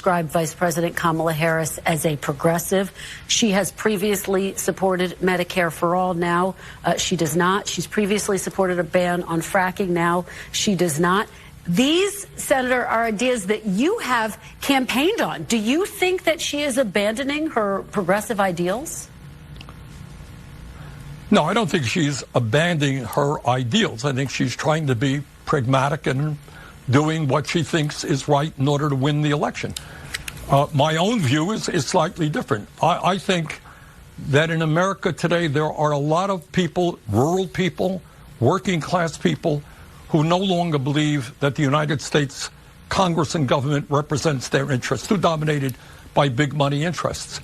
Described Vice President Kamala Harris as a progressive. She has previously supported Medicare-For-All. Now she does not. She's previously supported a ban on fracking. Now she does not. These, Senator, are ideas that you have campaigned on. Do you think that she is abandoning her progressive ideals? No, I don't think she's abandoning her ideals. I think she's trying to be pragmatic and doing what she thinks is right in order to win the election. My own view is slightly different. I think that in America today, there are a lot of people, rural people, working class people, who no longer believe that the United States Congress and government represents their interests, too dominated by big money interests.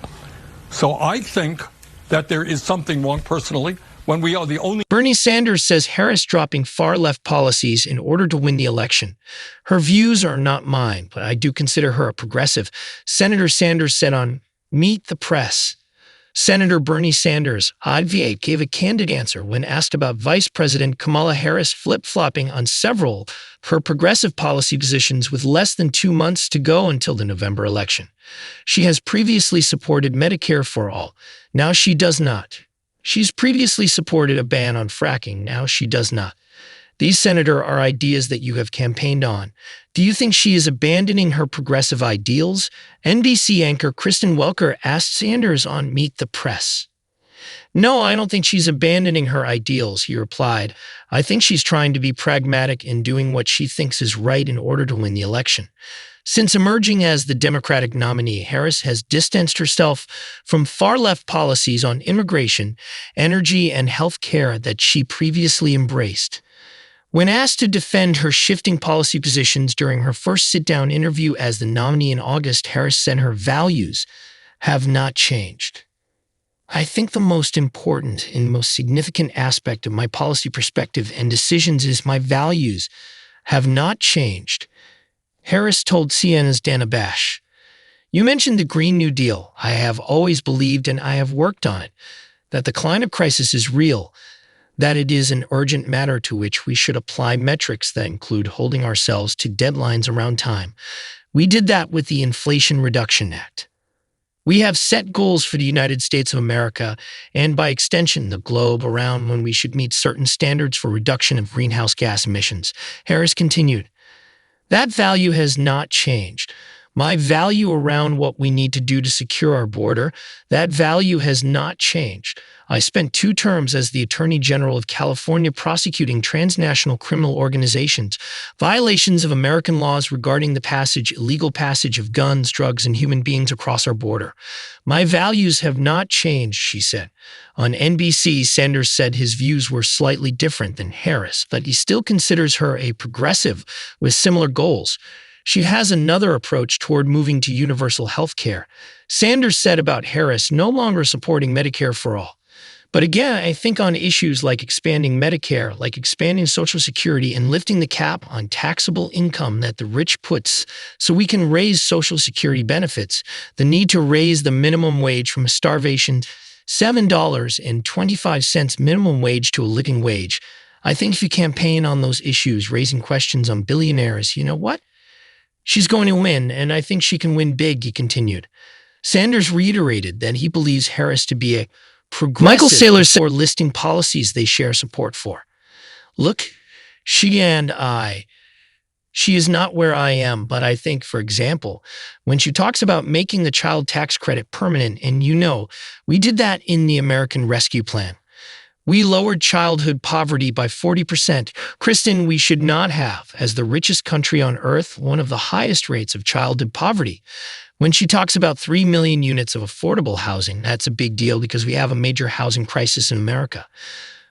So I think that there is something wrong personally when we are the only... Bernie Sanders says Harris dropping far-left policies in order to win the election. Her views are not mine, but I do consider her a progressive. Senator Sanders said on Meet the Press. Senator Bernie Sanders, advocate, gave a candid answer when asked about Vice President Kamala Harris flip-flopping on several of her progressive policy positions with less than 2 months to go until the November election. She has previously supported Medicare-For-All. Now she does not. She's previously supported a ban on fracking. Now she does not. These, Senator, are ideas that you have campaigned on. Do you think she is abandoning her progressive ideals? NBC anchor Kristen Welker asked Sanders on Meet the Press. No, I don't think she's abandoning her ideals, he replied. I think she's trying to be pragmatic in doing what she thinks is right in order to win the election. Since emerging as the Democratic nominee, Harris has distanced herself from far-left policies on immigration, energy, and health care that she previously embraced. When asked to defend her shifting policy positions during her first sit-down interview as the nominee in August, Harris said her values have not changed. I think the most important and most significant aspect of my policy perspective and decisions is my values have not changed. Harris told CNN's Dana Bash, "You mentioned the Green New Deal. I have always believed, and I have worked on it, that the climate crisis is real, that it is an urgent matter to which we should apply metrics that include holding ourselves to deadlines around time. We did that with the Inflation Reduction Act. We have set goals for the United States of America, and by extension, the globe around when we should meet certain standards for reduction of greenhouse gas emissions." Harris continued, "That value has not changed. My value around what we need to do to secure our border, that value has not changed. I spent 2 terms as the Attorney General of California prosecuting transnational criminal organizations, violations of American laws regarding the illegal passage of guns, drugs, and human beings across our border. My values have not changed," she said. On NBC, Sanders said his views were slightly different than Harris, but he still considers her a progressive with similar goals. She has another approach toward moving to universal health care. Sanders said about Harris no longer supporting Medicare-For-All. But again, I think on issues like expanding Medicare, like expanding Social Security and lifting the cap on taxable income that the rich puts so we can raise Social Security benefits, the need to raise the minimum wage from a starvation $7.25 minimum wage to a living wage. I think if you campaign on those issues, raising questions on billionaires, you know what? She's going to win, and I think she can win big, he continued. Sanders reiterated that he believes Harris to be a progressive Michael Saylor for listing policies they share support for. Look, she is not where I am, but I think, for example, when she talks about making the child tax credit permanent, and we did that in the American Rescue Plan. We lowered childhood poverty by 40%. Kristen, we should not have, as the richest country on earth, one of the highest rates of childhood poverty. When she talks about 3 million units of affordable housing, that's a big deal because we have a major housing crisis in America.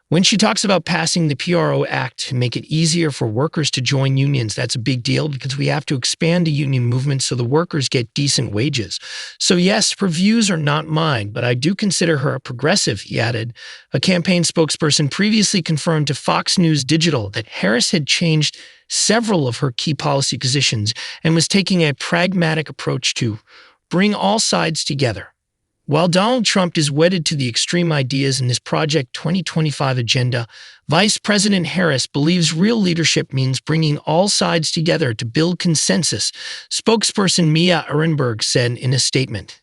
When she talks about passing the PRO Act to make it easier for workers to join unions, that's a big deal because we have to expand the union movement so the workers get decent wages. So yes, her views are not mine, but I do consider her a progressive, he added. A campaign spokesperson previously confirmed to Fox News Digital that Harris had changed several of her key policy positions and was taking a pragmatic approach to bring all sides together. While Donald Trump is wedded to the extreme ideas in his Project 2025 agenda, Vice President Harris believes real leadership means bringing all sides together to build consensus, spokesperson Mia Ehrenberg said in a statement.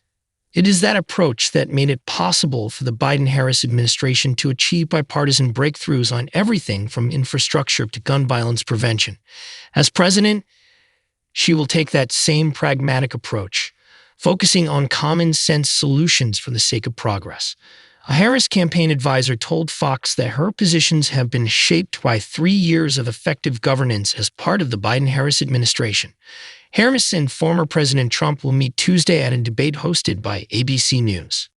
It is that approach that made it possible for the Biden-Harris administration to achieve bipartisan breakthroughs on everything from infrastructure to gun violence prevention. As president, she will take that same pragmatic approach, focusing on common-sense solutions for the sake of progress. A Harris campaign advisor told Fox that her positions have been shaped by 3 years of effective governance as part of the Biden-Harris administration. Harris and former President Trump will meet Tuesday at a debate hosted by ABC News.